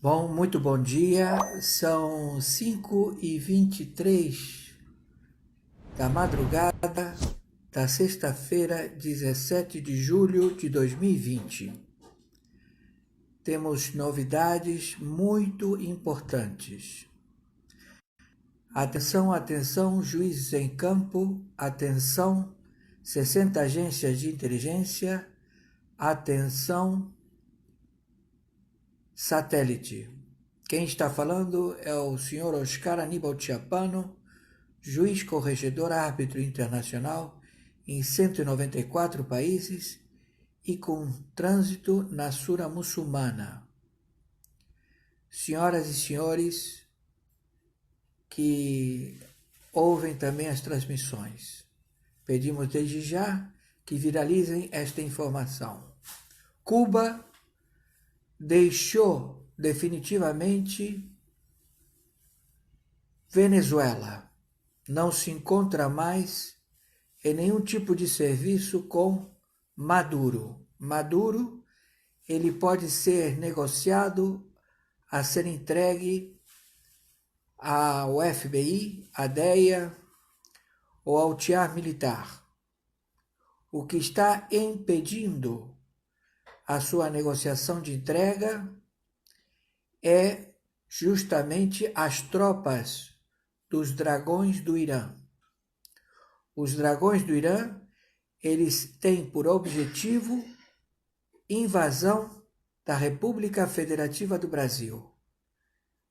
Bom, muito bom dia. São 5h23 da madrugada da sexta-feira, 17 de julho de 2020. Temos novidades muito importantes. Atenção, atenção, juízes em campo, atenção, 60 agências de inteligência, atenção, satélite. Quem está falando é o senhor Oscar Aníbal Chiapano, juiz corregedor árbitro internacional em 194 países e com trânsito na Sura muçulmana. Senhoras e senhores que ouvem também as transmissões, pedimos desde já que viralizem esta informação. Cuba deixou definitivamente Venezuela. Não se encontra mais em nenhum tipo de serviço com Maduro. Maduro, ele pode ser negociado a ser entregue ao FBI, à DEA ou ao tiar militar. O que está impedindo a sua negociação de entrega é justamente as tropas dos dragões do Irã. Os dragões do Irã, eles têm por objetivo invasão da República Federativa do Brasil.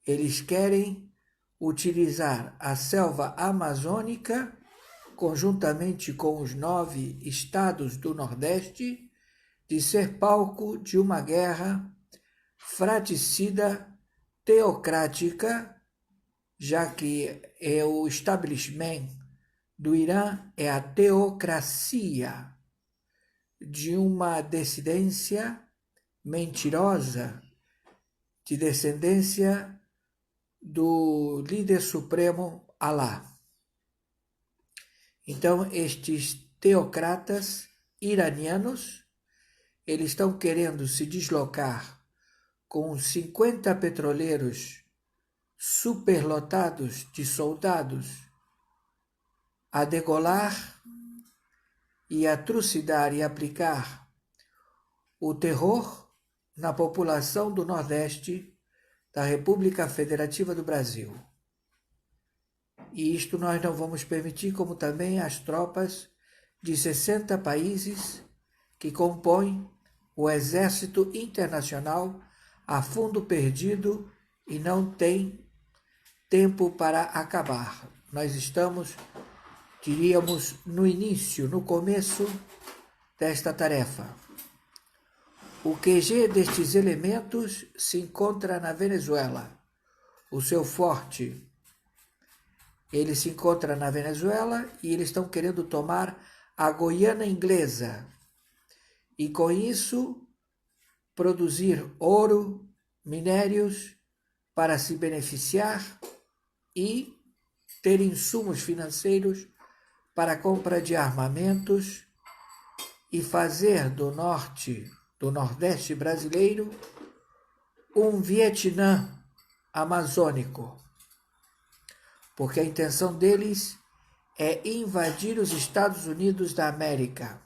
Eles querem utilizar a selva amazônica, conjuntamente com os 9 estados do Nordeste, de ser palco de uma guerra fratricida, teocrática, já que o establishment do Irã é a teocracia de uma descendência mentirosa, de descendência do líder supremo Alá. Então, estes teocratas iranianos, eles estão querendo se deslocar com 50 petroleiros superlotados de soldados a degolar e a trucidar e aplicar o terror na população do Nordeste da República Federativa do Brasil. E isto nós não vamos permitir, como também as tropas de 60 países que compõem o Exército Internacional a fundo perdido e não tem tempo para acabar. Nós estamos, diríamos, no início, no começo desta tarefa. O QG destes elementos se encontra na Venezuela. O seu forte, ele se encontra na Venezuela e eles estão querendo tomar a Guiana Inglesa. E com isso, produzir ouro, minérios, para se beneficiar e ter insumos financeiros para a compra de armamentos e fazer do Nordeste brasileiro um Vietnã amazônico, porque a intenção deles é invadir os Estados Unidos da América.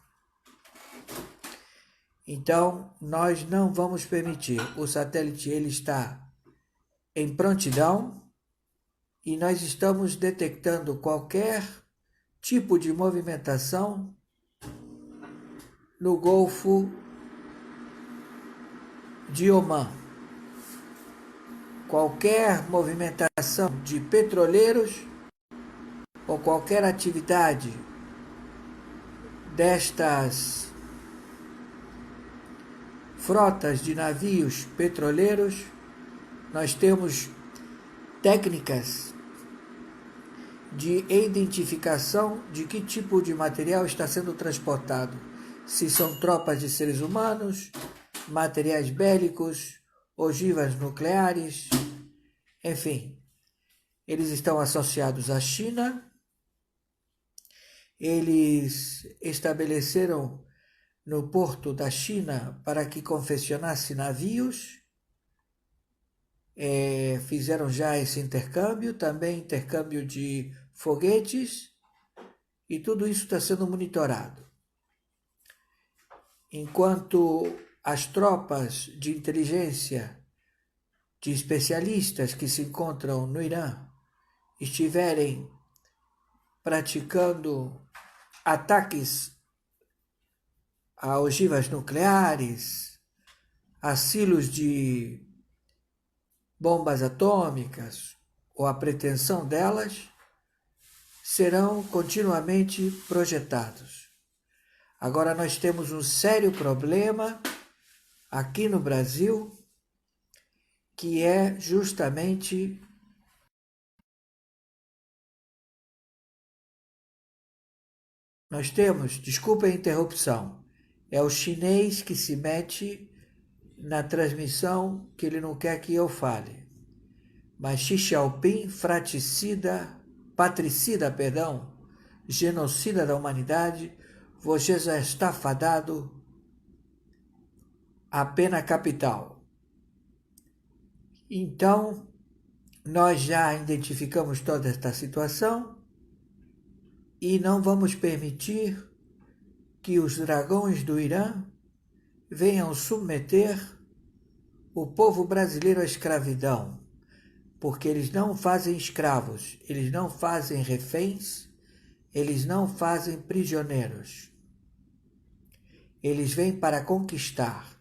Então, nós não vamos permitir. O satélite ele está em prontidão e nós estamos detectando qualquer tipo de movimentação no Golfo de Omã. Qualquer movimentação de petroleiros ou qualquer atividade destas frotas de navios petroleiros, nós temos técnicas de identificação de que tipo de material está sendo transportado. Se são tropas de seres humanos, materiais bélicos, ogivas nucleares, enfim. Eles estão associados à China, eles estabeleceram no porto da China para que confeccionasse navios fizeram já esse intercâmbio, também intercâmbio de foguetes, e tudo isso está sendo monitorado. Enquanto as tropas de inteligência de especialistas que se encontram no Irã estiverem praticando ataques a ogivas nucleares, a silos de bombas atômicas ou a pretensão delas, serão continuamente projetados. Agora nós temos um sério problema aqui no Brasil, que é justamente nós temos, desculpa a interrupção, é o chinês que se mete na transmissão que ele não quer que eu fale. Mas Xi Jinping, patricida, genocida da humanidade, você já está fadado à pena capital. Então, nós já identificamos toda esta situação e não vamos permitir que os dragões do Irã venham submeter o povo brasileiro à escravidão, porque eles não fazem escravos, eles não fazem reféns, eles não fazem prisioneiros. Eles vêm para conquistar.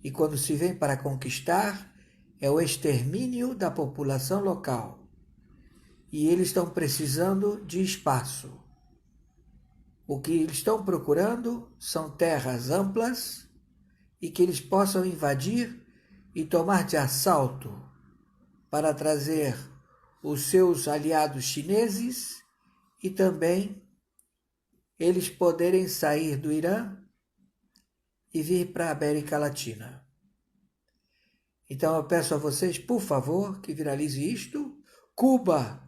E quando se vem para conquistar, é o extermínio da população local. E eles estão precisando de espaço. O que eles estão procurando são terras amplas e que eles possam invadir e tomar de assalto para trazer os seus aliados chineses e também eles poderem sair do Irã e vir para a América Latina. Então eu peço a vocês, por favor, que viralize isto. Cuba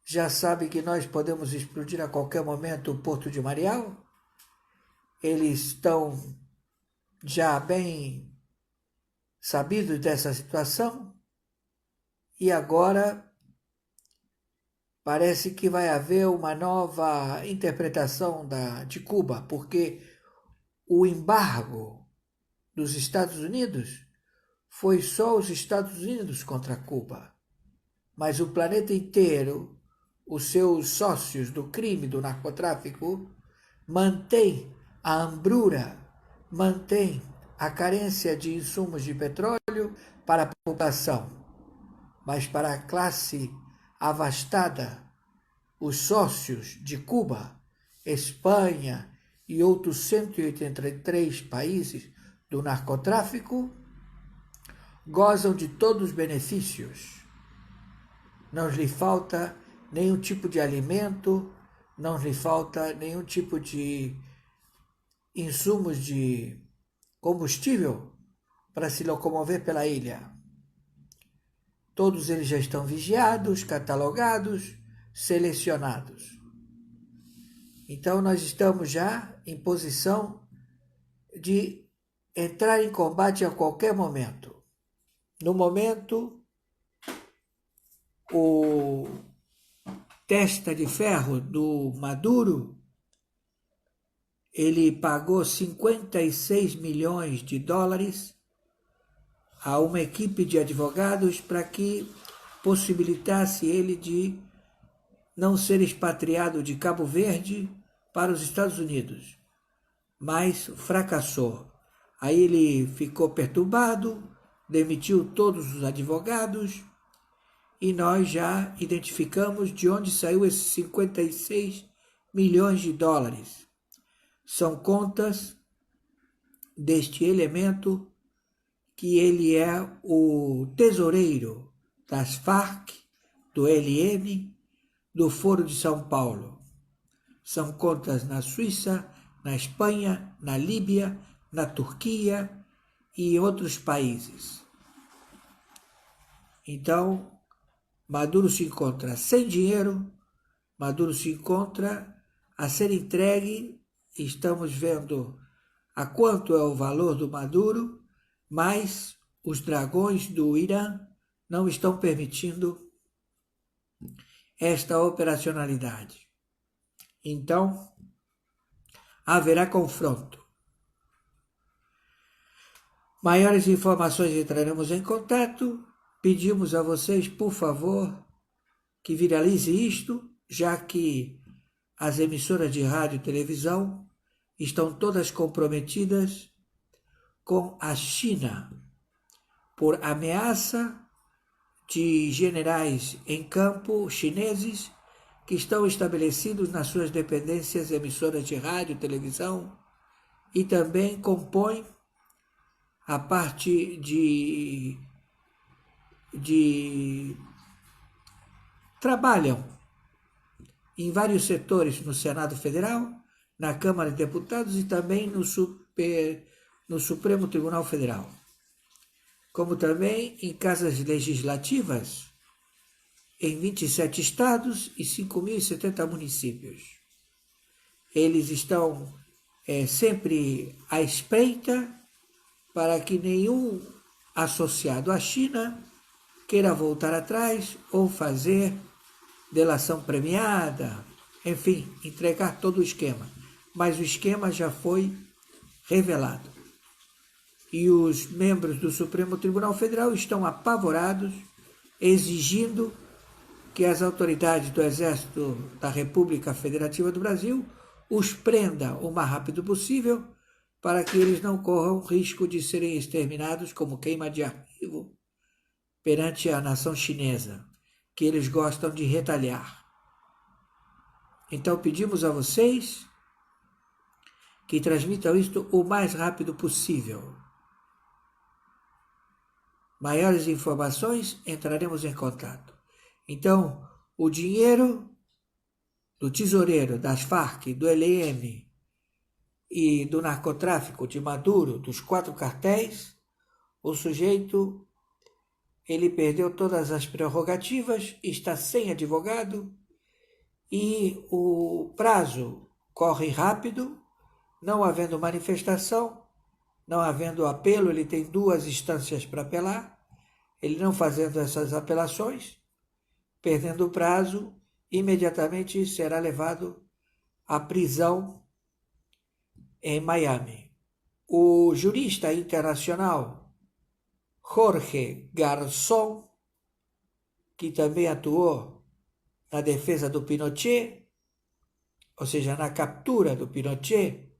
já sabe que nós podemos explodir a qualquer momento o Porto de Mariel. Eles estão já bem sabidos dessa situação. E agora parece que vai haver uma nova interpretação de Cuba, porque o embargo dos Estados Unidos foi só os Estados Unidos contra Cuba. Mas o planeta inteiro, os seus sócios do crime, do narcotráfico, mantém a hambrura, mantém a carência de insumos de petróleo para a população. Mas para a classe avastada, os sócios de Cuba, Espanha e outros 183 países do narcotráfico, gozam de todos os benefícios. Não lhe falta nenhum tipo de alimento, não lhe falta nenhum tipo de insumos de combustível para se locomover pela ilha. Todos eles já estão vigiados, catalogados, selecionados. Então nós estamos já em posição de entrar em combate a qualquer momento. No momento, o testa de ferro do Maduro, ele pagou 56 milhões de dólares a uma equipe de advogados para que possibilitasse ele de não ser expatriado de Cabo Verde para os Estados Unidos, mas fracassou. Aí ele ficou perturbado, demitiu todos os advogados e nós já identificamos de onde saiu esses 56 milhões de dólares. São contas deste elemento que ele é o tesoureiro das Farc, do ELN, do Foro de São Paulo. São contas na Suíça, na Espanha, na Líbia, na Turquia e em outros países. Então, Maduro se encontra sem dinheiro, Maduro se encontra a ser entregue, estamos vendo a quanto é o valor do Maduro, mas os dragões do Irã não estão permitindo esta operacionalidade. Então, haverá confronto. Maiores informações entraremos em contato. Pedimos a vocês, por favor, que viralize isto, já que as emissoras de rádio e televisão estão todas comprometidas com a China por ameaça de generais em campo chineses que estão estabelecidos nas suas dependências emissoras de rádio e televisão e também compõem a parte de trabalham em vários setores no Senado Federal, na Câmara de Deputados e também no Supremo Tribunal Federal, como também em casas legislativas em 27 estados e 5.070 municípios. Eles estão sempre à espreita para que nenhum associado à China queira voltar atrás ou fazer delação premiada, enfim, entregar todo o esquema. Mas o esquema já foi revelado. E os membros do Supremo Tribunal Federal estão apavorados, exigindo que as autoridades do Exército da República Federativa do Brasil os prenda o mais rápido possível para que eles não corram o risco de serem exterminados como queima de arquivo perante a nação chinesa, que eles gostam de retalhar. Então pedimos a vocês que transmitam isto o mais rápido possível. Maiores informações, entraremos em contato. Então, o dinheiro do tesoureiro, das Farc, do ELN e do narcotráfico de Maduro, dos 4 cartéis, o sujeito, ele perdeu todas as prerrogativas, está sem advogado e o prazo corre rápido, não havendo manifestação, não havendo apelo, ele tem 2 instâncias para apelar, ele não fazendo essas apelações, perdendo o prazo, imediatamente será levado à prisão em Miami. O jurista internacional Jorge Garzón, que também atuou na defesa do Pinochet, ou seja, na captura do Pinochet,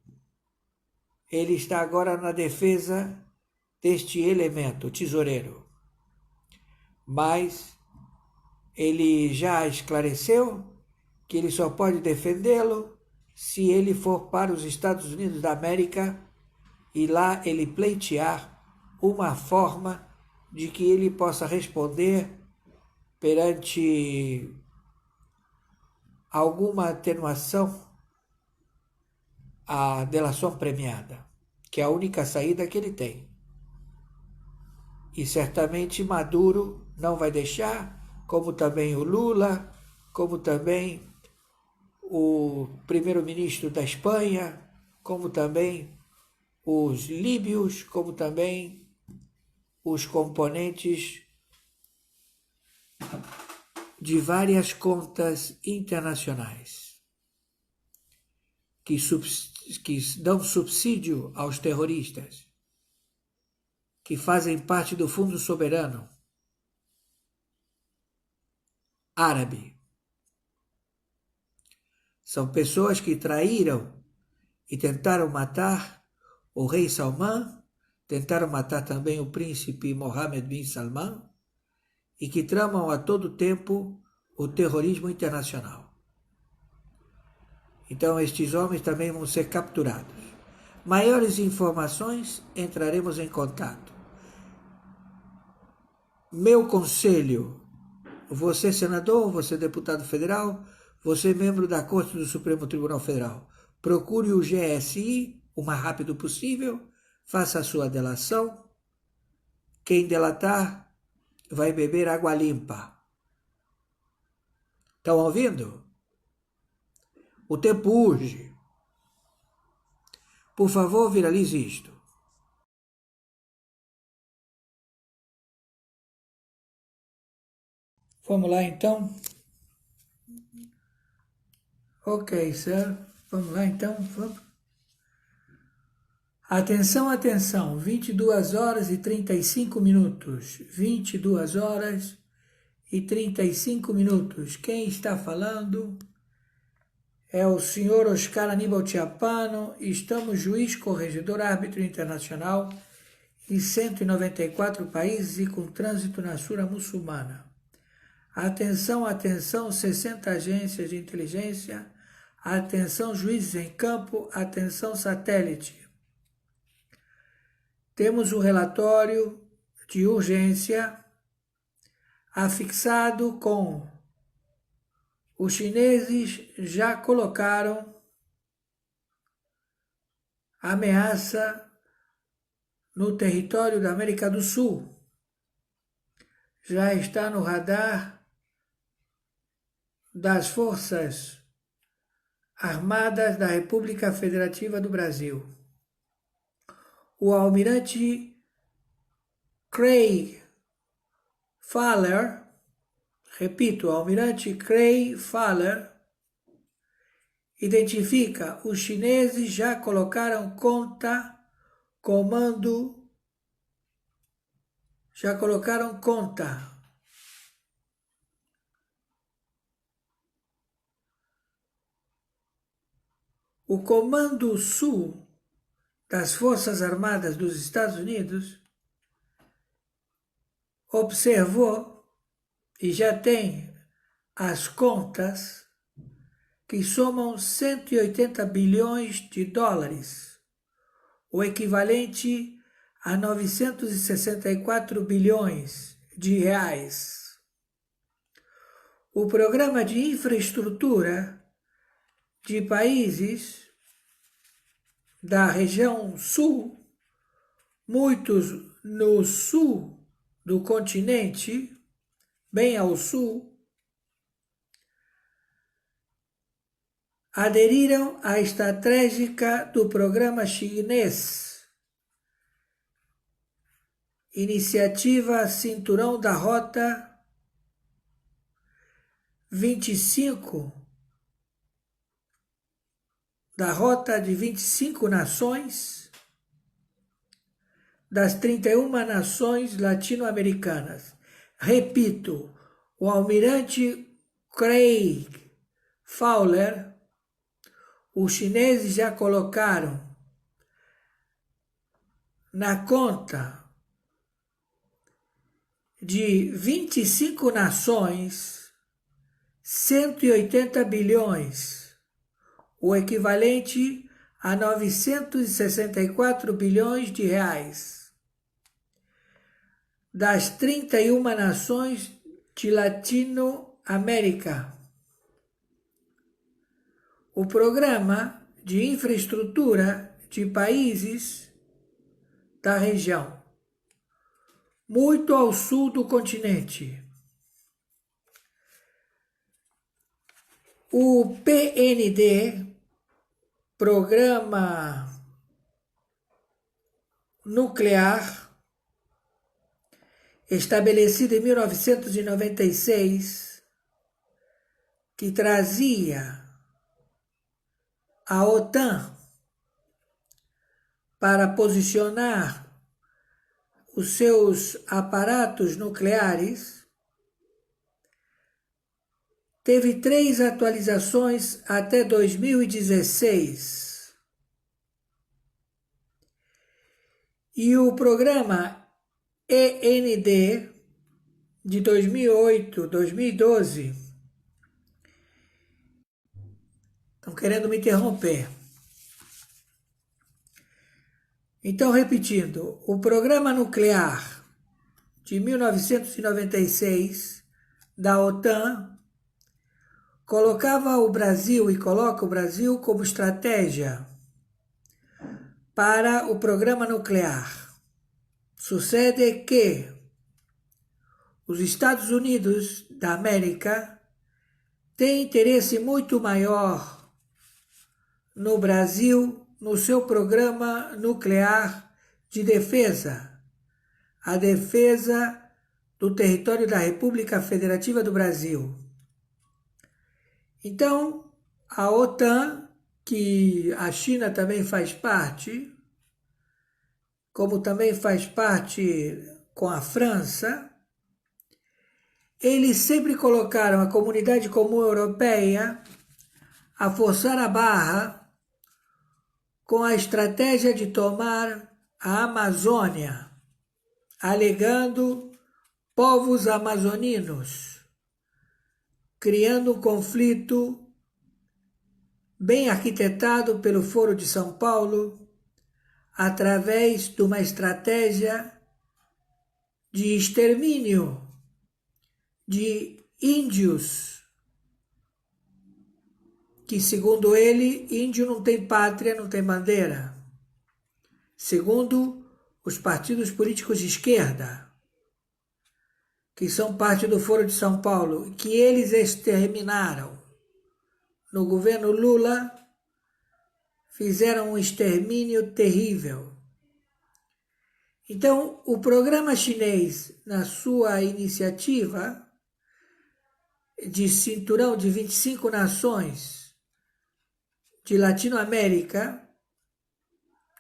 ele está agora na defesa deste elemento, tesoureiro. Mas ele já esclareceu que ele só pode defendê-lo se ele for para os Estados Unidos da América e lá ele pleitear uma forma de que ele possa responder perante alguma atenuação à delação premiada, que é a única saída que ele tem. E certamente Maduro não vai deixar, como também o Lula, como também o primeiro-ministro da Espanha, como também os líbios, como também os componentes de várias contas internacionais que dão subsídio aos terroristas, que fazem parte do Fundo Soberano Árabe. São pessoas que traíram e tentaram matar o rei Salman, tentaram matar também o príncipe Mohammed bin Salman e que tramam a todo tempo o terrorismo internacional. Então estes homens também vão ser capturados. Maiores informações, entraremos em contato. Meu conselho, você senador, você deputado federal, você membro da Corte do Supremo Tribunal Federal, procure o GSI o mais rápido possível, faça a sua delação. Quem delatar vai beber água limpa. Estão ouvindo? O tempo urge. Por favor, viralize isto. Vamos lá então? Ok, sir. Vamos lá então? Vamos. Atenção, atenção. 22 horas e 35 minutos. 22 horas e 35 minutos. Quem está falando é o senhor Oscar Aníbal Chiappano. Estamos juiz, corregedor, árbitro internacional em 194 países e com trânsito na Sura muçulmana. Atenção, atenção, 60 agências de inteligência. Atenção, juízes em campo. Atenção, satélite. Temos um relatório de urgência afixado com os chineses já colocaram ameaça no território da América do Sul. Já está no radar das Forças Armadas da República Federativa do Brasil. O almirante Craig Fowler, repito, o almirante Craig Fowler, identifica os chineses já colocaram conta. O Comando Sul das Forças Armadas dos Estados Unidos observou e já tem as contas que somam 180 bilhões de dólares, o equivalente a 964 bilhões de reais. O programa de infraestrutura de países da região sul, muitos no sul do continente, bem ao sul, aderiram à estratégica do programa chinês, Iniciativa Cinturão da Rota 25, da Rota de 25 nações, das 31 nações latino-americanas. Repito, o almirante Craig Fowler, os chineses já colocaram na conta de 25 nações 180 bilhões, o equivalente a 964 bilhões de reais, das 31 nações de Latinoamérica. O programa de infraestrutura de países da região, muito ao sul do continente. O PND, Programa Nuclear, estabelecido em 1996, que trazia a OTAN para posicionar os seus aparatos nucleares, teve 3 atualizações até 2016. E o programa END de 2008, 2012, estão querendo me interromper. Então, repetindo, o programa nuclear de 1996 da OTAN colocava o Brasil e coloca o Brasil como estratégia para o programa nuclear. Sucede que os Estados Unidos da América têm interesse muito maior no Brasil, no seu programa nuclear de defesa, a defesa do território da República Federativa do Brasil. Então, a OTAN, que a China também faz parte, como também faz parte com a França, eles sempre colocaram a Comunidade Comum Europeia a forçar a barra com a estratégia de tomar a Amazônia, alegando povos amazoninos, criando um conflito bem arquitetado pelo Foro de São Paulo, através de uma estratégia de extermínio de índios, que, segundo ele, índio não tem pátria, não tem bandeira. Segundo os partidos políticos de esquerda, que são parte do Foro de São Paulo, que eles exterminaram. No governo Lula, fizeram um extermínio terrível. Então, o programa chinês, na sua iniciativa de cinturão de 25 nações de Latinoamérica,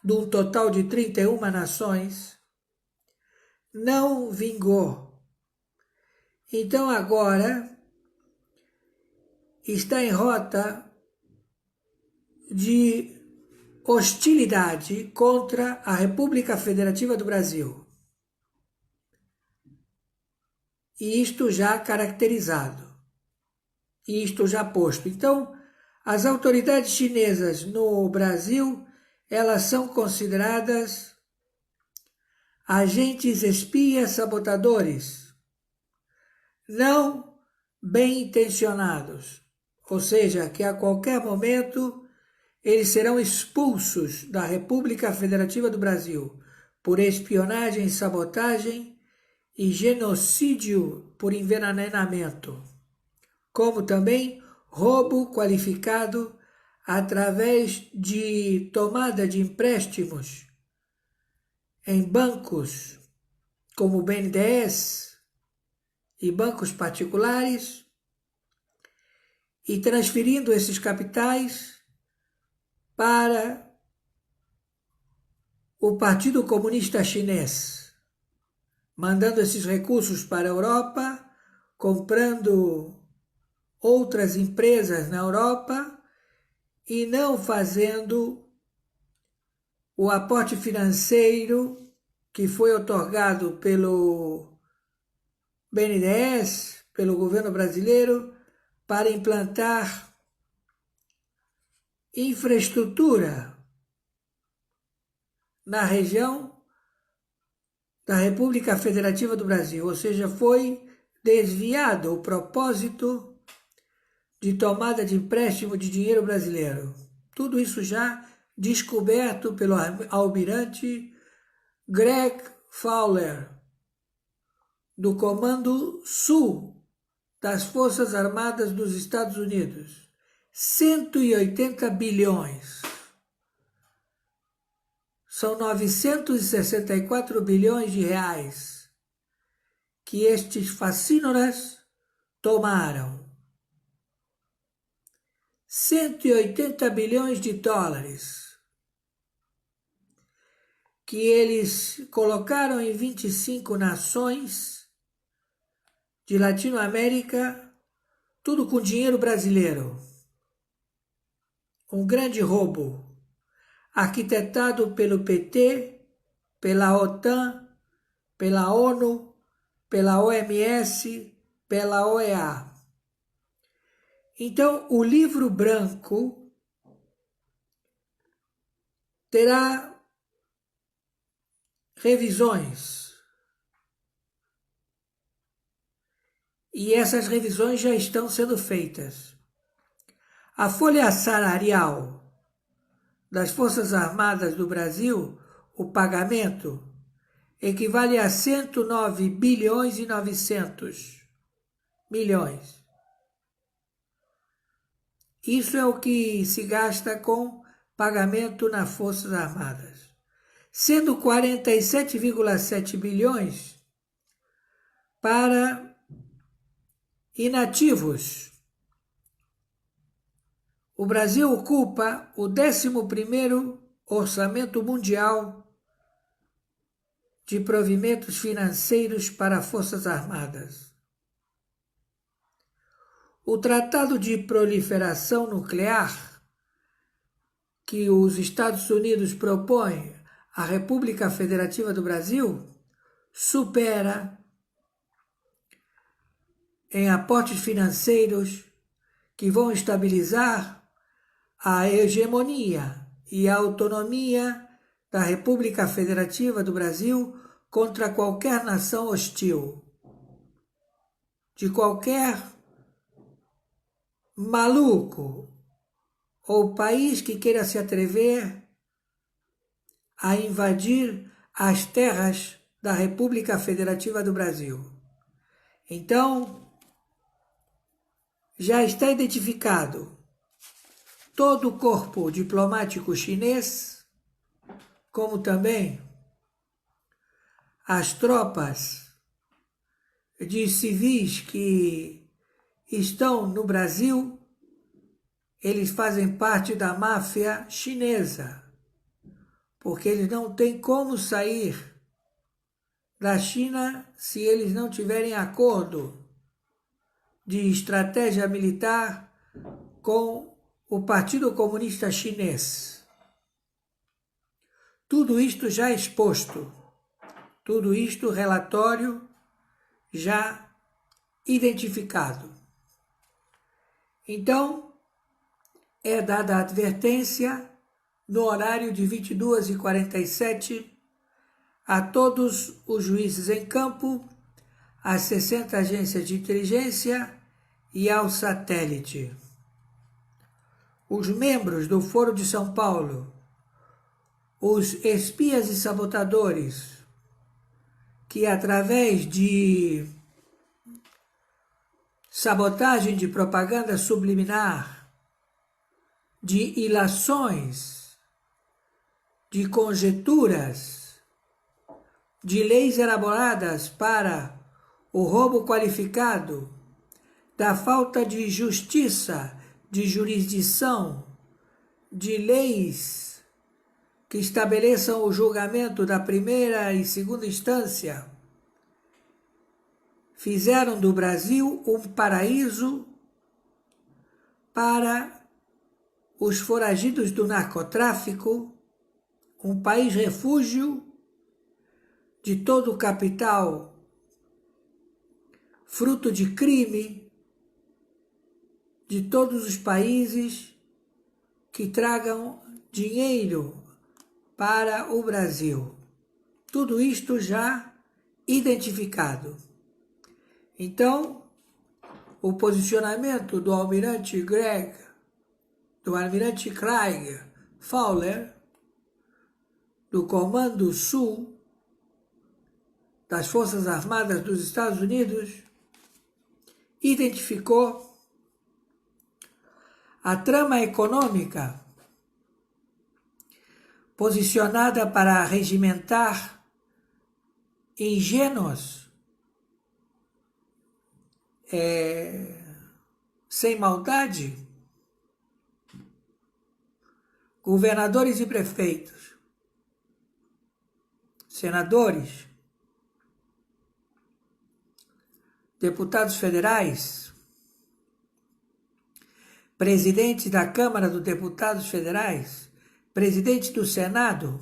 de um total de 31 nações, não vingou. Então, agora está em rota de hostilidade contra a República Federativa do Brasil. E isto já caracterizado, e isto já posto. Então, as autoridades chinesas no Brasil, elas são consideradas agentes espias sabotadores, não bem intencionados, ou seja, que a qualquer momento eles serão expulsos da República Federativa do Brasil por espionagem, sabotagem e genocídio por envenenamento, como também roubo qualificado através de tomada de empréstimos em bancos como o BNDES e bancos particulares e transferindo esses capitais para o Partido Comunista Chinês, mandando esses recursos para a Europa, comprando outras empresas na Europa e não fazendo o aporte financeiro que foi otorgado pelo BNDES, pelo governo brasileiro, para implantar infraestrutura na região da República Federativa do Brasil, ou seja, foi desviado o propósito de tomada de empréstimo de dinheiro brasileiro. Tudo isso já descoberto pelo almirante Greg Fowler, do Comando Sul das Forças Armadas dos Estados Unidos. 180 bilhões. São 964 bilhões de reais que estes facínoras tomaram. 180 bilhões de dólares que eles colocaram em 25 nações de Latinoamérica, tudo com dinheiro brasileiro. Um grande roubo, arquitetado pelo PT, pela OTAN, pela ONU, pela OMS, pela OEA. Então, o livro branco terá revisões. E essas revisões já estão sendo feitas. A folha salarial das Forças Armadas do Brasil, o pagamento, equivale a 109 bilhões e 900 milhões. Isso é o que se gasta com pagamento nas Forças Armadas, sendo 47,7 bilhões para inativos. O Brasil ocupa o 11º orçamento mundial de provimentos financeiros para Forças Armadas. O Tratado de Proliferação Nuclear que os Estados Unidos propõem à República Federativa do Brasil supera em aportes financeiros que vão estabilizar a hegemonia e a autonomia da República Federativa do Brasil contra qualquer nação hostil, de qualquer maluco ou país que queira se atrever a invadir as terras da República Federativa do Brasil. Então, já está identificado todo o corpo diplomático chinês, como também as tropas de civis que estão no Brasil. Eles fazem parte da máfia chinesa, porque eles não têm como sair da China se eles não tiverem acordo de estratégia militar com o Partido Comunista Chinês. Tudo isto já exposto, tudo isto relatório já identificado. Então, é dada a advertência no horário de 22h47 a todos os juízes em campo, às 60 agências de inteligência e ao satélite. Os membros do Foro de São Paulo, os espias e sabotadores, que através de sabotagem de propaganda subliminar, de ilações, de conjecturas, de leis elaboradas para o roubo qualificado, da falta de justiça, de jurisdição, de leis que estabeleçam o julgamento da primeira e segunda instância, fizeram do Brasil um paraíso para os foragidos do narcotráfico, um país refúgio de todo o capital fruto de crime de todos os países que tragam dinheiro para o Brasil. Tudo isto já identificado. Então, o posicionamento do almirante Craig Fowler, do Comando Sul das Forças Armadas dos Estados Unidos, identificou a trama econômica posicionada para regimentar ingênuos, sem maldade, governadores e prefeitos, senadores, deputados federais, presidente da Câmara dos Deputados Federais, presidente do Senado,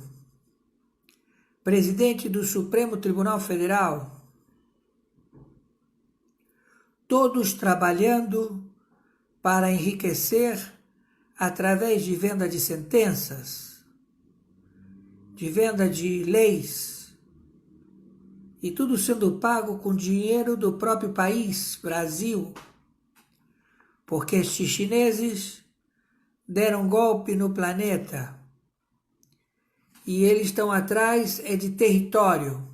presidente do Supremo Tribunal Federal, todos trabalhando para enriquecer através de venda de sentenças, de venda de leis, e tudo sendo pago com dinheiro do próprio país, Brasil, porque estes chineses deram golpe no planeta e eles estão atrás de território.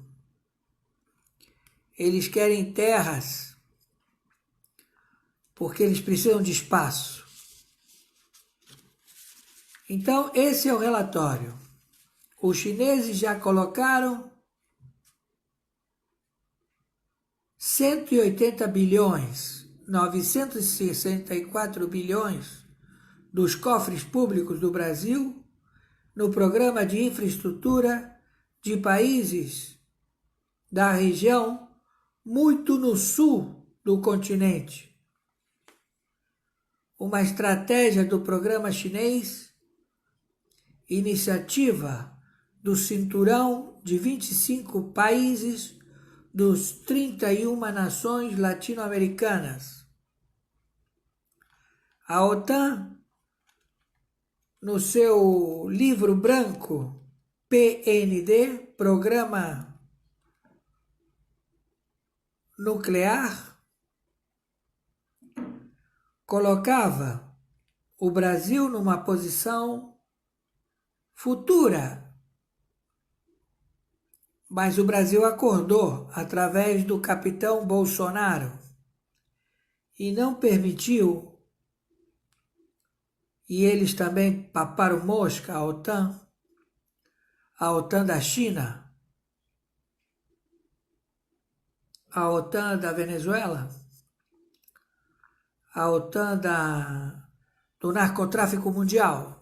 Eles querem terras porque eles precisam de espaço. Então, esse é o relatório. Os chineses já colocaram 180 bilhões, 964 bilhões dos cofres públicos do Brasil no programa de infraestrutura de países da região muito no sul do continente. Uma estratégia do programa chinês, iniciativa do cinturão de 25 países dos 31 nações latino-americanas. A OTAN, no seu livro branco PND, Programa Nuclear, colocava o Brasil numa posição futura. Mas o Brasil acordou através do capitão Bolsonaro e não permitiu, e eles também paparam mosca, a OTAN da China, a OTAN da Venezuela, a OTAN do narcotráfico mundial.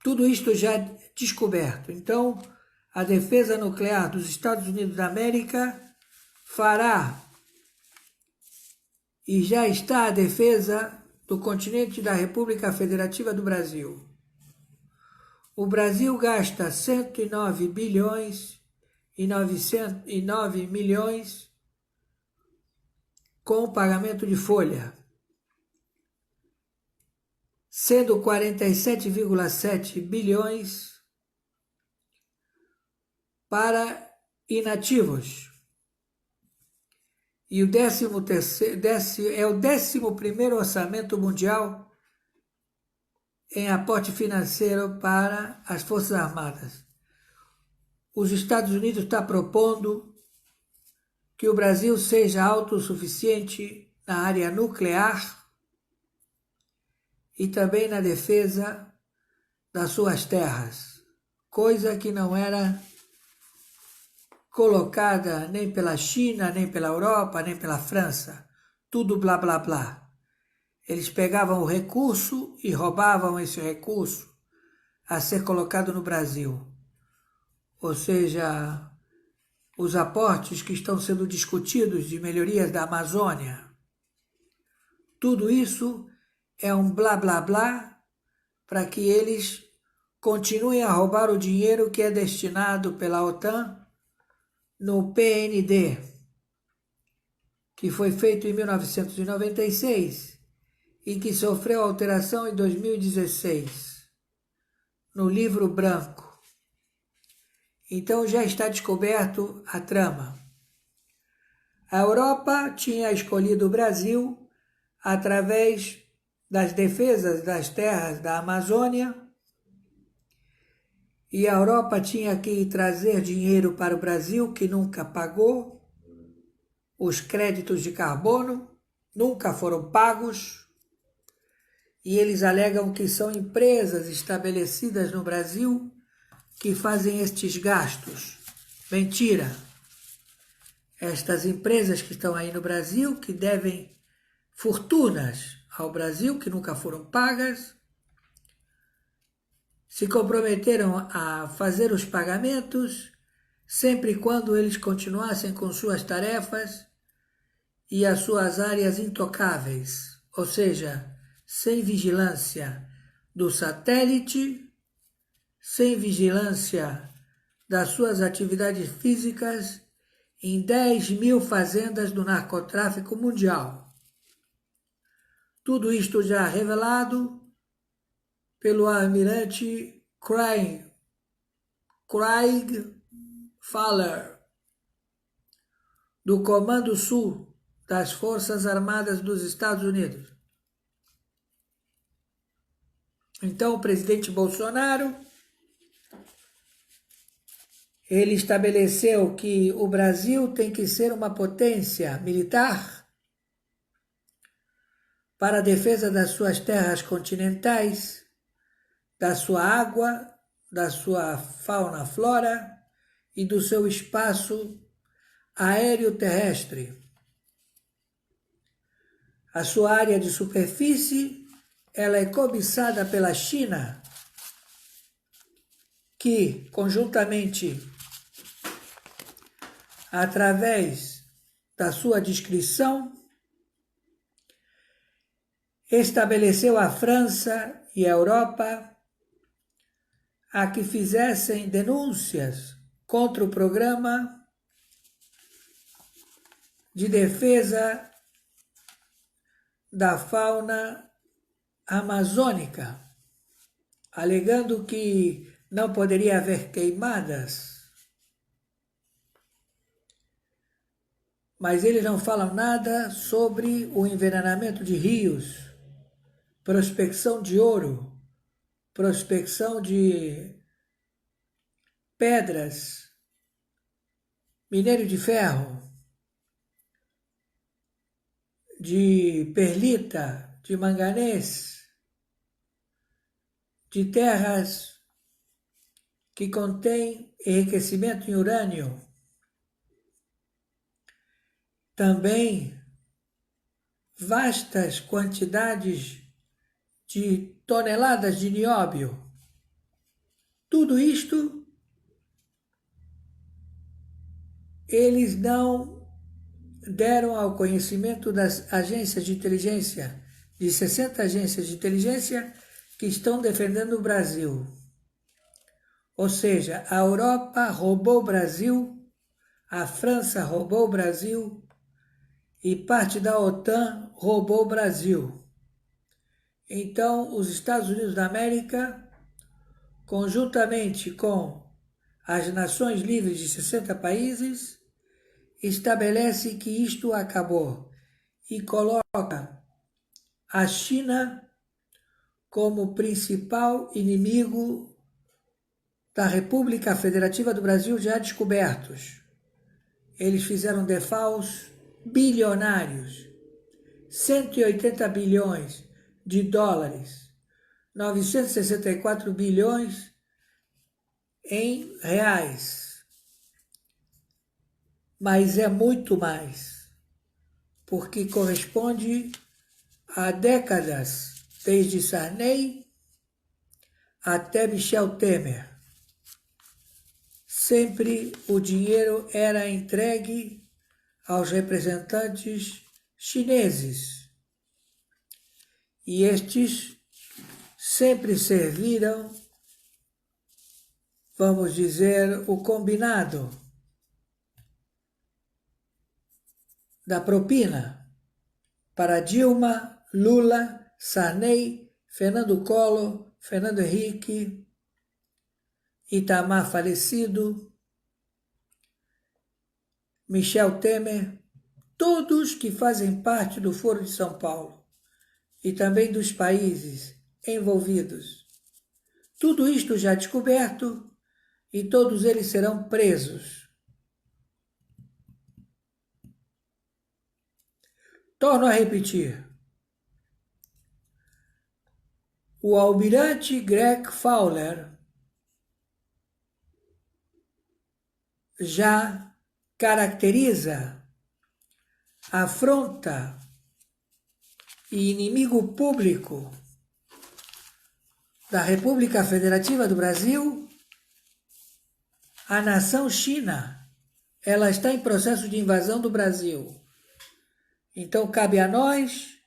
Tudo isto já descoberto. Então, a defesa nuclear dos Estados Unidos da América fará e já está a defesa do continente da República Federativa do Brasil. O Brasil gasta 109 bilhões e 909 milhões com o pagamento de folha, sendo 47,7 bilhões para inativos. E o 11º orçamento mundial em aporte financeiro para as Forças Armadas. Os Estados Unidos estão propondo que o Brasil seja autossuficiente na área nuclear e também na defesa das suas terras, coisa que não era colocada nem pela China, nem pela Europa, nem pela França. Tudo blá, blá, blá. Eles pegavam o recurso e roubavam esse recurso a ser colocado no Brasil. Ou seja, os aportes que estão sendo discutidos de melhorias da Amazônia. Tudo isso é um blá, blá, blá para que eles continuem a roubar o dinheiro que é destinado pela OTAN no PND, que foi feito em 1996 e que sofreu alteração em 2016, no livro branco. Então já está descoberto a trama. A Europa tinha escolhido o Brasil através das defesas das terras da Amazônia, e a Europa tinha que trazer dinheiro para o Brasil, que nunca pagou. Os créditos de carbono nunca foram pagos, e eles alegam que são empresas estabelecidas no Brasil que fazem estes gastos. Mentira! Estas empresas que estão aí no Brasil, que devem fortunas ao Brasil, que nunca foram pagas, se comprometeram a fazer os pagamentos sempre e quando eles continuassem com suas tarefas e as suas áreas intocáveis, ou seja, sem vigilância do satélite, sem vigilância das suas atividades físicas em 10.000 fazendas do narcotráfico mundial. Tudo isto já revelado pelo almirante Craig Fowler, do Comando Sul das Forças Armadas dos Estados Unidos. Então, o presidente Bolsonaro, ele estabeleceu que o Brasil tem que ser uma potência militar para a defesa das suas terras continentais, da sua água, da sua fauna, flora e do seu espaço aéreo-terrestre. A sua área de superfície, ela é cobiçada pela China, que, conjuntamente, através da sua descrição, estabeleceu a França e a Europa a que fizessem denúncias contra o programa de defesa da fauna amazônica, alegando que não poderia haver queimadas. Mas eles não falam nada sobre o envenenamento de rios, prospecção de ouro, prospecção de pedras, minério de ferro, de perlita, de manganês, de terras que contêm enriquecimento em urânio. Também vastas quantidades de toneladas de nióbio. Tudo isto eles não deram ao conhecimento das agências de inteligência, de 60 agências de inteligência que estão defendendo o Brasil. Ou seja, a Europa roubou o Brasil, a França roubou o Brasil e parte da OTAN roubou o Brasil. Então, os Estados Unidos da América, conjuntamente com as Nações Livres de 60 países, estabelece que isto acabou e coloca a China como principal inimigo da República Federativa do Brasil já descobertos. Eles fizeram defaults bilionários, 180 bilhões de dólares, 964 bilhões em reais. Mas é muito mais, porque corresponde a décadas, desde Sarney até Michel Temer. Sempre o dinheiro era entregue aos representantes chineses. E estes sempre serviram, vamos dizer, o combinado da propina para Dilma, Lula, Sarney, Fernando Collor, Fernando Henrique, Itamar falecido, Michel Temer, todos que fazem parte do Foro de São Paulo e também dos países envolvidos. Tudo isto já descoberto e todos eles serão presos. Torno a repetir. O almirante Greg Fowler já caracteriza afronta e inimigo público da República Federativa do Brasil a nação China. Ela está em processo de invasão do Brasil. Então, cabe a nós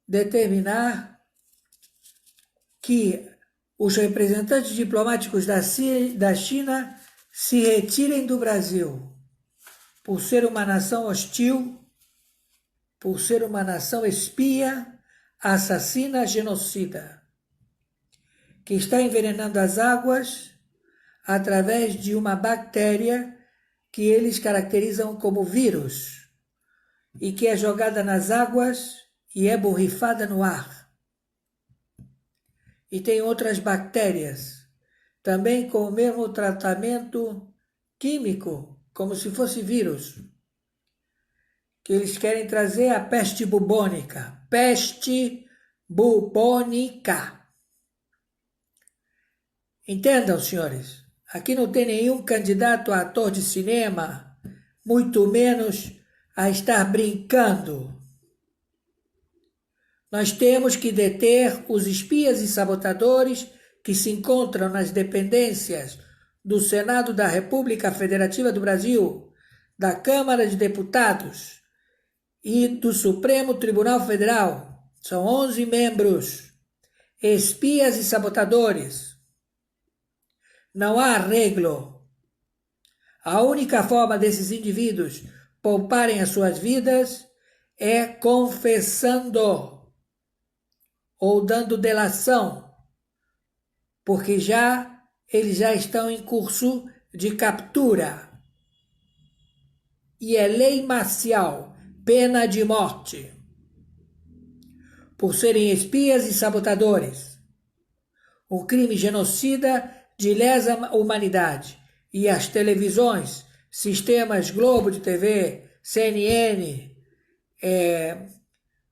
determinar que os representantes diplomáticos da China se retirem do Brasil, por ser uma nação hostil, por ser uma nação espia, assassina, genocida, que está envenenando as águas através de uma bactéria que eles caracterizam como vírus, e que é jogada nas águas e é borrifada no ar. E tem outras bactérias, também com o mesmo tratamento químico, como se fosse vírus, que eles querem trazer a peste bubônica. Peste bubônica. Entendam, senhores, aqui não tem nenhum candidato a ator de cinema, muito menos a estar brincando. Nós temos que deter os espias e sabotadores que se encontram nas dependências do Senado da República Federativa do Brasil, da Câmara de Deputados e do Supremo Tribunal Federal. São 11 membros, espias e sabotadores. Não há arreglo. A única forma desses indivíduos pouparem as suas vidas é confessando ou dando delação, porque eles já estão em curso de captura. E é lei marcial, pena de morte, por serem espias e sabotadores. Um crime genocida de lesa humanidade. E as televisões, sistemas Globo de TV, CNN,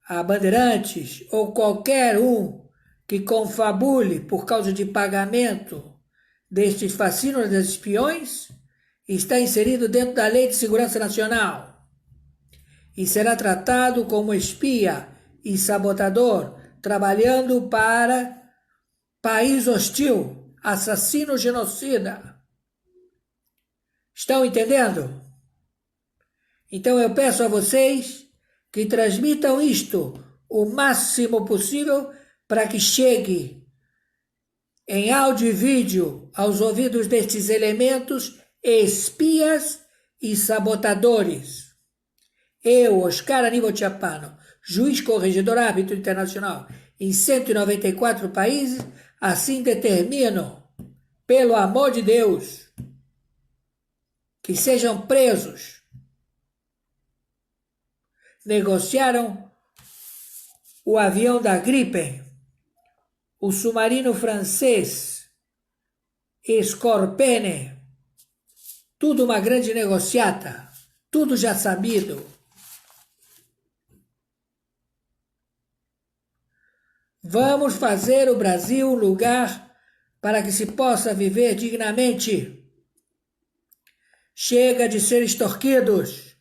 a Bandeirantes ou qualquer um que confabule por causa de pagamento destes fascínoras dos espiões, está inserido dentro da Lei de Segurança Nacional e será tratado como espia e sabotador, trabalhando para país hostil, assassino genocida. Estão entendendo? Então eu peço a vocês que transmitam isto o máximo possível para que chegue em áudio e vídeo aos ouvidos destes elementos espias e sabotadores. Eu, Oscar Aníbal Chiappano, juiz corregedor árbitro internacional em 194 países, assim determino, pelo amor de Deus, que sejam presos. Negociaram o avião da Gripen, o submarino francês Scorpene, tudo uma grande negociata, tudo já sabido. Vamos fazer o Brasil um lugar para que se possa viver dignamente. Chega de ser extorquidos.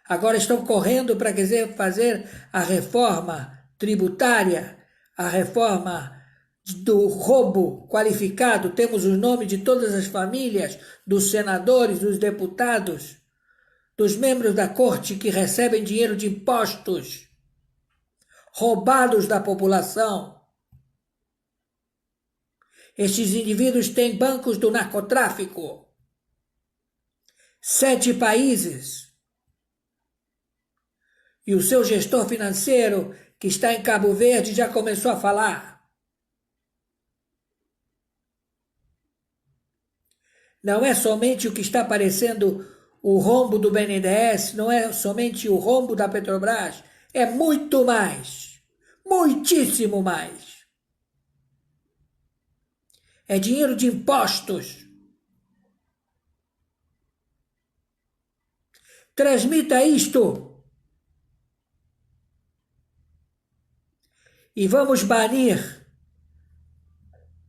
Agora estão correndo para fazer a reforma tributária, a reforma do roubo qualificado. Temos os nomes de todas as famílias, dos senadores, dos deputados, dos membros da corte que recebem dinheiro de impostos, roubados da população. Estes indivíduos têm bancos do narcotráfico. 7 países. E o seu gestor financeiro, que está em Cabo Verde, já começou a falar. Não é somente o que está aparecendo o rombo do BNDES, não é somente o rombo da Petrobras, é muito mais, muitíssimo mais. É dinheiro de impostos. Transmita isto. E vamos banir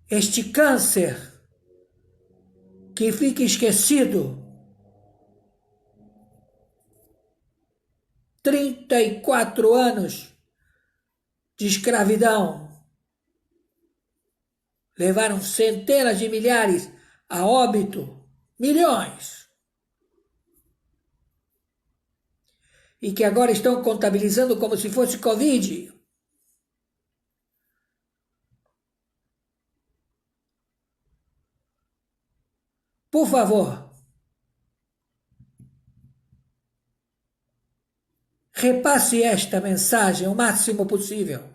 este câncer que fica esquecido. 34 anos de escravidão. Levaram centenas de milhares a óbito, milhões. E que agora estão contabilizando como se fosse Covid. Por favor, repasse esta mensagem o máximo possível.